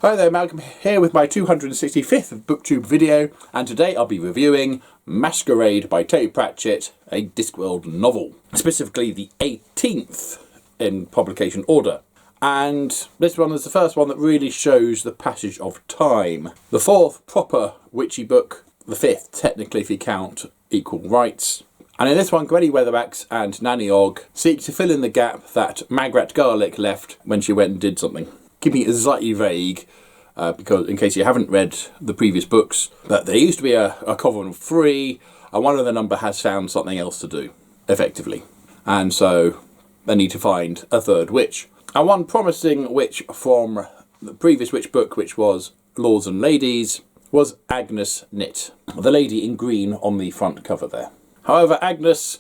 Hi there, Malcolm here with my 265th Booktube video, and today I'll be reviewing Maskerade by Pratchett, a Discworld novel. Specifically the 18th in publication order. And this one is the first one that really shows the passage of time. The fourth proper witchy book, the fifth technically if you count Equal Rights. And in this one, Gwenny Weatherwax and Nanny Og seek to fill in the gap that Magrat Garlic left when she went and did something. Keeping it slightly vague, because in case you haven't read the previous books, that there used to be a coven of 3, and one of the number has found something else to do, effectively. And so they need to find a third witch. And one promising witch from the previous witch book, which was Lords and Ladies, was Agnes Knit, the lady in green on the front cover there. However, Agnes,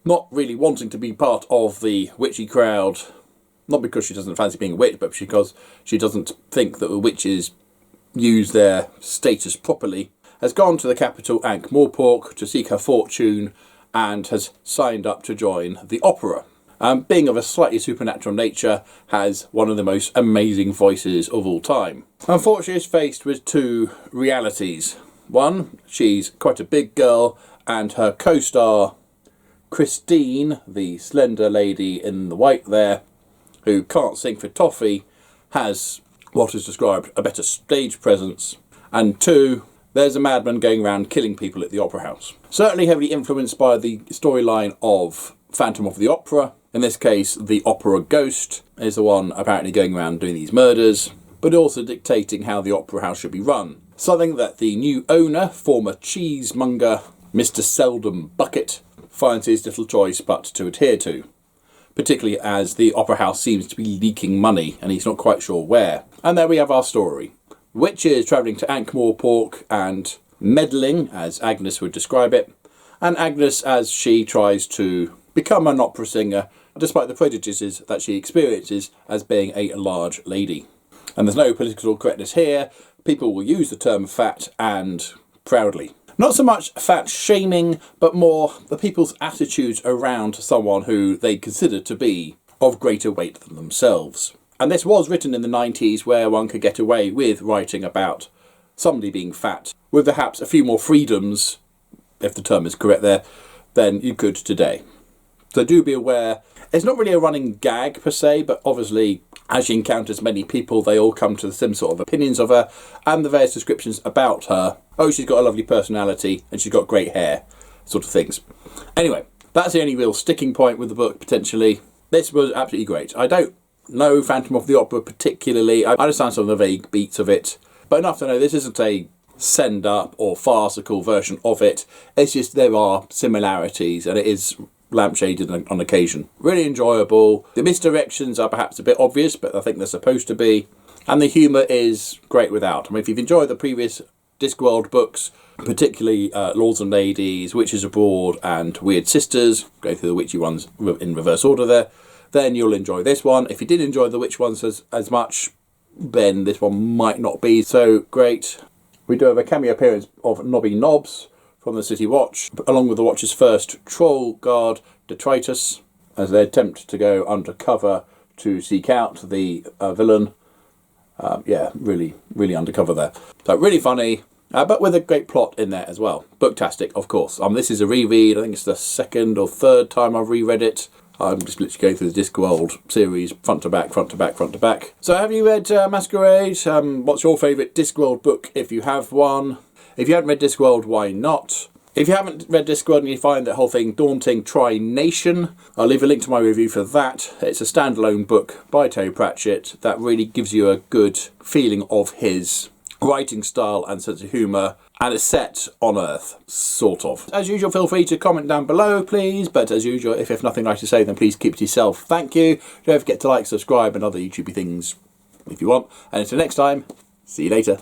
not really wanting to be part of the witchy crowd, not because she doesn't fancy being a witch, but because she doesn't think that the witches use their status properly, has gone to the capital Ankh-Morpork to seek her fortune and has signed up to join the opera. Being of a slightly supernatural nature, has one of the most amazing voices of all time. Unfortunately, is faced with two realities. One, she's quite a big girl, and her co-star, Christine, the slender lady in the white there, who can't sing for toffee, has what is described a better stage presence. And two, there's a madman going around killing people at the opera house. Certainly heavily influenced by the storyline of Phantom of the Opera. In this case, the opera ghost is the one apparently going around doing these murders, but also dictating how the opera house should be run. Something that the new owner, former cheesemonger, Mr. Seldom Bucket, finds his little choice but to adhere to. Particularly as the opera house seems to be leaking money and he's not quite sure where. And there we have our story. Witches travelling to Ankh-Morpork and meddling, as Agnes would describe it, and Agnes as she tries to become an opera singer despite the prejudices that she experiences as being a large lady. And there's no political correctness here. People will use the term fat and proudly. Not so much fat shaming, but more the people's attitudes around someone who they consider to be of greater weight than themselves. And this was written in the 90s, where one could get away with writing about somebody being fat, with perhaps a few more freedoms, if the term is correct there, than you could today. So do be aware, it's not really a running gag per se, but obviously as she encounters many people, they all come to the same sort of opinions of her, and the various descriptions about her. Oh, she's got a lovely personality, and she's got great hair, sort of things. Anyway, that's the only real sticking point with the book, potentially. This was absolutely great. I don't know Phantom of the Opera particularly. I understand some of the vague beats of it, but enough to know this isn't a send-up or farcical version of it. It's just there are similarities, and it is lampshaded on occasion. Really enjoyable. The misdirections are perhaps a bit obvious, but I think they're supposed to be. And the humour is great without. I mean, if you've enjoyed the previous Discworld books, particularly Lords and Ladies, Witches Abroad, and Weird Sisters, go through the witchy ones in reverse order there, then you'll enjoy this one. If you did enjoy the witch ones as much, then this one might not be so great. We do have a cameo appearance of Nobby Nobbs from the City Watch, along with the Watch's first troll guard, Detritus, as they attempt to go undercover to seek out the villain. Yeah, really undercover there. So really funny, but with a great plot in there as well. Booktastic, of course. This is a reread. I think it's the second or third time I've reread it. I'm just literally going through the Discworld series, front to back, front to back, front to back. So have you read Maskerade? What's your favourite Discworld book, if you have one? If you haven't read Discworld, why not? If you haven't read Discworld and you find that whole thing daunting, try Nation. I'll leave a link to my review for that. It's a standalone book by Pratchett that really gives you a good feeling of his writing style and sense of humour, and it's set on Earth, sort of. As usual, feel free to comment down below, please, but as usual, if you have nothing nice to say, then please keep it to yourself. Thank you. Don't forget to like, subscribe, and other YouTubey things if you want. And until next time, see you later.